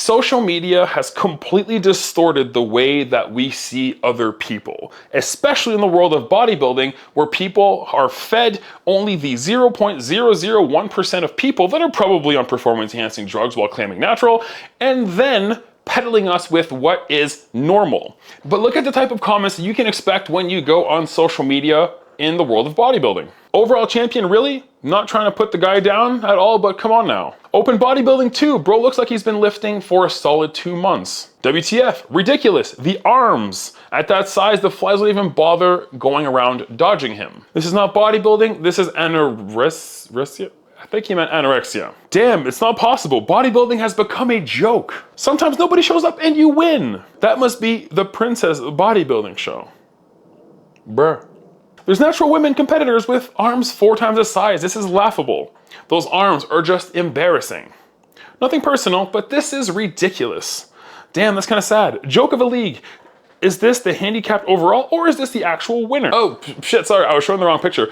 Social media has completely distorted the way that we see other people, especially in the world of bodybuilding, where people are fed only the 0.001% of people that are probably on performance enhancing drugs while claiming natural, and then peddling us with what is normal. But look at the type of comments that you can expect when you go on social media in the world of bodybuilding. Overall champion, really? Not trying to put the guy down at all, but come on now. Open bodybuilding too, bro looks like he's been lifting for a solid 2 months. WTF, ridiculous, the arms. At that size, the flies don't even bother going around dodging him. This is not bodybuilding, this is anorexia. I think he meant anorexia. Damn, it's not possible. Bodybuilding has become a joke. Sometimes nobody shows up and you win. That must be the Princess Bodybuilding show. Bruh. There's natural women competitors with arms 4 times the size. This is laughable. Those arms are just embarrassing. Nothing personal, but this is ridiculous. Damn, that's kind of sad. Joke of a league. Is this the handicapped overall, or is this the actual winner? Oh, shit, sorry, I was showing the wrong picture.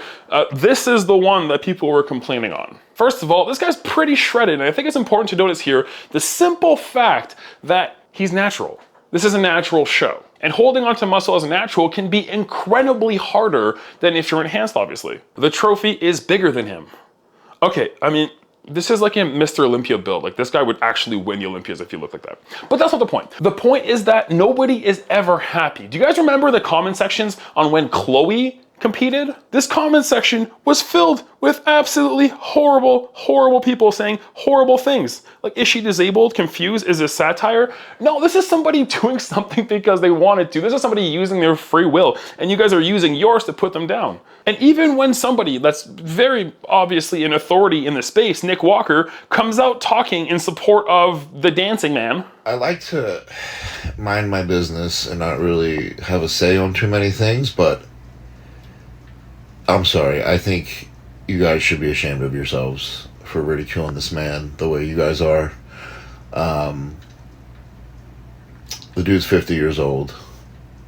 This is the one that people were complaining on. First of all, this guy's pretty shredded, and I think it's important to notice here the simple fact that he's natural. This is a natural show. And holding onto muscle as a natural can be incredibly harder than if you're enhanced, obviously. The trophy is bigger than him. Okay, I mean, this is like a Mr. Olympia build. Like, this guy would actually win the Olympias if he looked like that. But that's not the point. The point is that nobody is ever happy. Do you guys remember the comment sections on when Chloe competed? This comment section was filled with absolutely horrible, horrible people saying horrible things. Like, is she disabled, confused, is this satire? No, this is somebody doing something because they wanted to. This is somebody using their free will, and you guys are using yours to put them down. And even when somebody that's very obviously an authority in the space, Nick Walker, comes out talking in support of the dancing man. I like to mind my business and not really have a say on too many things, but I'm sorry, I think you guys should be ashamed of yourselves for ridiculing this man the way you guys are. The dude's 50 years old.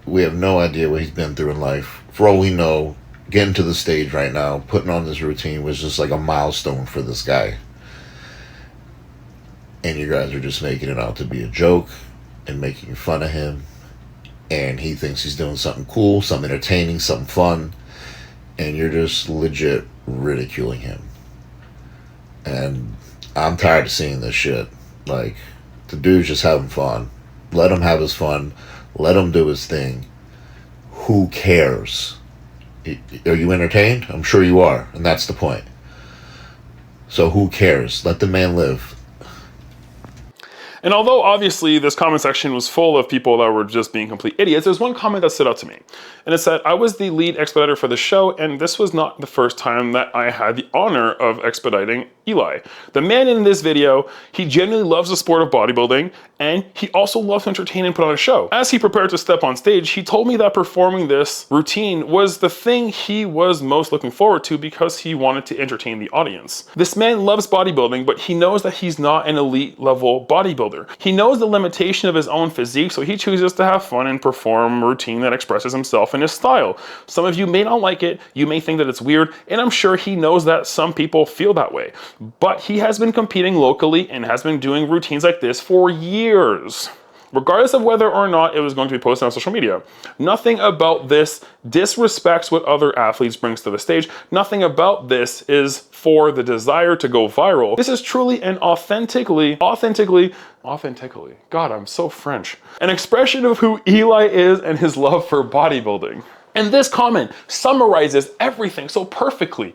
We have no idea what he's been through in life. For all we know, getting to the stage right now, putting on this routine was just like a milestone for this guy. And you guys are just making it out to be a joke and making fun of him. And he thinks he's doing something cool, something entertaining, something fun. And you're just legit ridiculing him. And I'm tired of seeing this shit. Like, the dude's just having fun. Let him have his fun. Let him do his thing. Who cares? Are you entertained? I'm sure you are. And that's the point. So who cares? Let the man live. And although obviously this comment section was full of people that were just being complete idiots, there's one comment that stood out to me. And it said, I was the lead expediter for the show, and this was not the first time that I had the honor of expediting Eli. The man in this video, he genuinely loves the sport of bodybuilding, and he also loves to entertain and put on a show. As he prepared to step on stage, he told me that performing this routine was the thing he was most looking forward to because he wanted to entertain the audience. This man loves bodybuilding, but he knows that he's not an elite level bodybuilder. He knows the limitation of his own physique, so he chooses to have fun and perform a routine that expresses himself in his style. Some of you may not like it, you may think that it's weird, and I'm sure he knows that some people feel that way. But he has been competing locally and has been doing routines like this for years, regardless of whether or not it was going to be posted on social media. Nothing about this disrespects what other athletes brings to the stage. Nothing about this is for the desire to go viral. This is truly an authentically, God, I'm so French, an expression of who Eli is and his love for bodybuilding. And this comment summarizes everything so perfectly.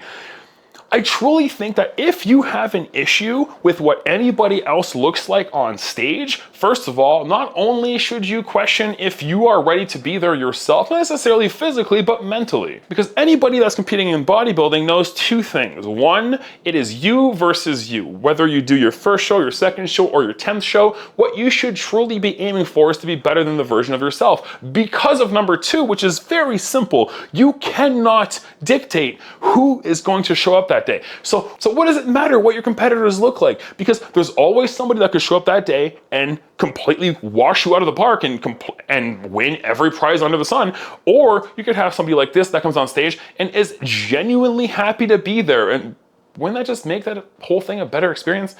I truly think that if you have an issue with what anybody else looks like on stage, first of all, not only should you question if you are ready to be there yourself, not necessarily physically, but mentally. Because anybody that's competing in bodybuilding knows two things. One, it is you versus you. Whether you do your first show, your second show, or your 10th show, what you should truly be aiming for is to be better than the version of yourself. Because of number two, which is very simple, you cannot dictate who is going to show up that day. So what does it matter what your competitors look like? Because there's always somebody that could show up that day and completely wash you out of the park and win every prize under the sun. Or you could have somebody like this that comes on stage and is genuinely happy to be there. And wouldn't that just make that whole thing a better experience?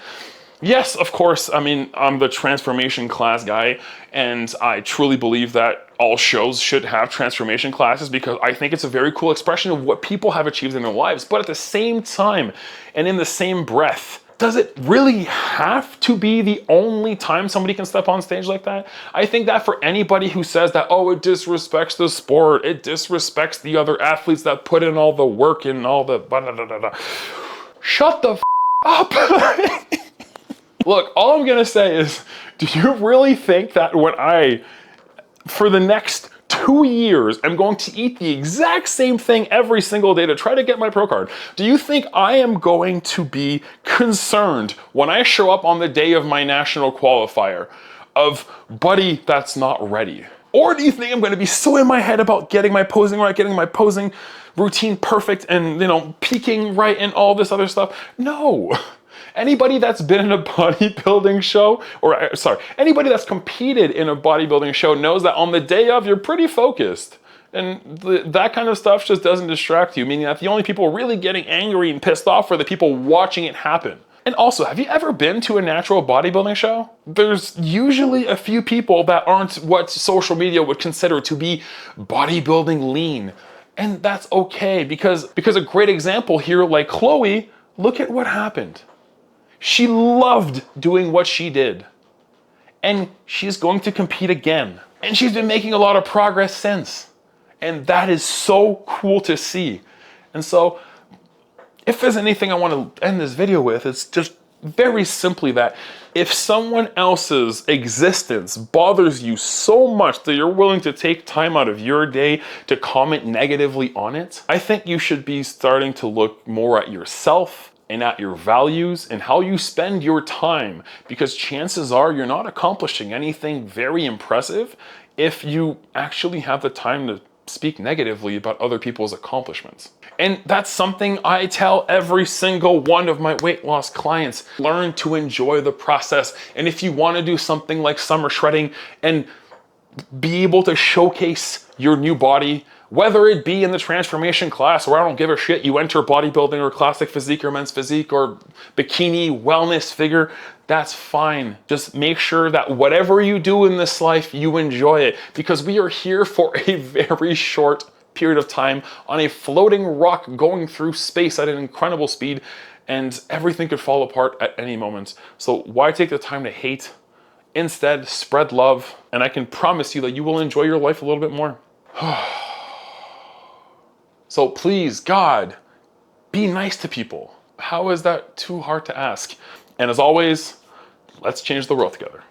Yes, of course. I mean, I'm the transformation class guy, and I truly believe that all shows should have transformation classes because I think it's a very cool expression of what people have achieved in their lives. But at the same time, and in the same breath, does it really have to be the only time somebody can step on stage like that? I think that for anybody who says that, oh, it disrespects the sport, it disrespects the other athletes that put in all the work and all the shut the up. Look, all I'm gonna say is, do you really think that when I, for the next 2 years, am going to eat the exact same thing every single day to try to get my pro card? Do you think I am going to be concerned when I show up on the day of my national qualifier of, buddy, that's not ready? Or do you think I'm gonna be so in my head about getting my posing right, getting my posing routine perfect and, peaking right and all this other stuff? No. Anybody that's been in a bodybuilding show, or sorry, anybody that's competed in a bodybuilding show knows that on the day of, you're pretty focused. And that kind of stuff just doesn't distract you, meaning that the only people really getting angry and pissed off are the people watching it happen. And also, have you ever been to a natural bodybuilding show? There's usually a few people that aren't what social media would consider to be bodybuilding lean. And that's okay, because a great example here, like Chloe, look at what happened. She loved doing what she did. And she's going to compete again. And she's been making a lot of progress since. And that is so cool to see. And so, if there's anything I want to end this video with, it's just very simply that if someone else's existence bothers you so much that you're willing to take time out of your day to comment negatively on it, I think you should be starting to look more at yourself and at your values and how you spend your time, because chances are you're not accomplishing anything very impressive if you actually have the time to speak negatively about other people's accomplishments. And that's something I tell every single one of my weight loss clients. Learn to enjoy the process. And if you want to do something like summer shredding and be able to showcase your new body, whether it be in the transformation class where I don't give a shit, you enter bodybuilding or classic physique or men's physique or bikini wellness figure, that's fine. Just make sure that whatever you do in this life, you enjoy it, because we are here for a very short period of time on a floating rock going through space at an incredible speed, and everything could fall apart at any moment. So why take the time to hate? Instead, spread love, and I can promise you that you will enjoy your life a little bit more. So please, God, be nice to people. How is that too hard to ask? And as always, let's change the world together.